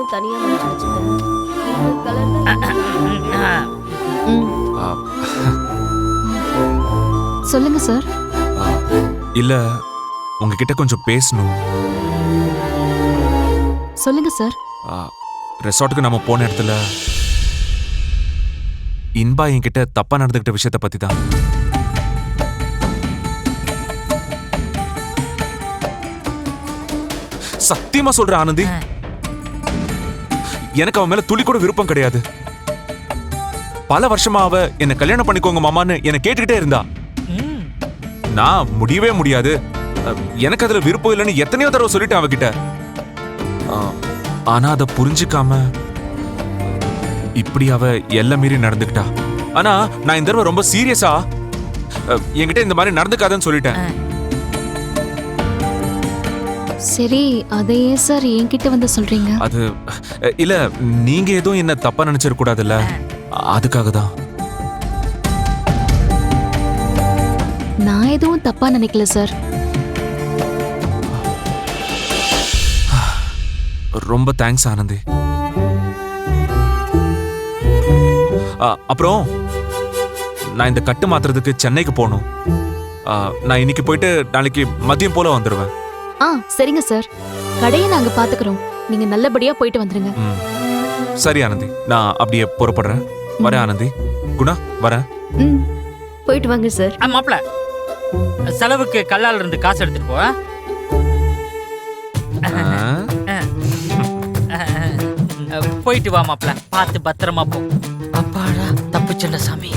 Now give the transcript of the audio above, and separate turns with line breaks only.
கலர்னு தனியா மடிச்சு வச்சுட்டேன். இந்த கலர் தான்
ஆ,
சொல்லுங்க சார்.
இல்ல உங்ககிட்ட கொஞ்சம் பேசணும்.
சொல்லுங்க சார்.
ரெசார்ட்டுக்கு நம்ம போன இடத்துல இன்பா என்கிட்ட தப்பா நடந்துகிட்ட விஷயத்த பத்தி தான். சத்தியமா சொல்ற ஆனந்தி, எனக்கு அவன் மேல துளி கூட விருப்பம் கிடையாது. பல வருஷமா அவ என்ன கல்யாணம் பண்ணிக்கோங்க மாமான்னு என்ன கேட்டுக்கிட்டே இருந்தா. நான் முடியவே முடியாது, எனக்கு அதுல விருப்பம் இல்லைன்னு எத்தனையோ தடவை சொல்லிட்டேன் அவகிட்ட. ஆனா அதை புரிஞ்சுக்காம இப்படி அவ எல்லாம் மீறி நடந்துக்கிட்டா. ஆனா நான் இந்த தடவை ரொம்ப சீரியஸா என்கிட்ட இந்த மாதிரி நடந்துக்காதன்னு சொல்லிட்டேன்.
சரி, அதை ஏன் சார் என்கிட்ட வந்து சொல்றீங்க?
அது இல்ல, நீங்க எதுவும் என்ன தப்பா நினைச்சிட கூடாதுல்ல, அதுக்காக தான்.
நான் எதுவும் தப்பா நினைக்கல சார்.
ரொம்ப தேங்க்ஸ் ஆனந்தி. அப்புறம் நான் இந்த கட்டு மாத்துறதுக்கு சென்னைக்கு போகணும். நான் இன்னைக்கு போயிட்டு நாளைக்கு மதியம் போல வந்துடுவேன்.
சரிங்க சார். கடையை நாங்க பாத்துக்கிறோம். நீங்க நல்லபடியா போயிட்டு வந்துருங்க.
சரி ஆனந்தி, நான் அப்படியே புறப்படுறேன். வரேன் ஆனந்தி. குணா வரேன்.
போயிட்டு வாங்க சார்.
மாப்பிள, செலவுக்கு கல்லால இருந்து காசு எடுத்துட்டு போ. போயிட்டு வா மாப்பிள, பார்த்து பத்திரமா போ. அப்பாடா, தப்புச்சல்ல சாமி.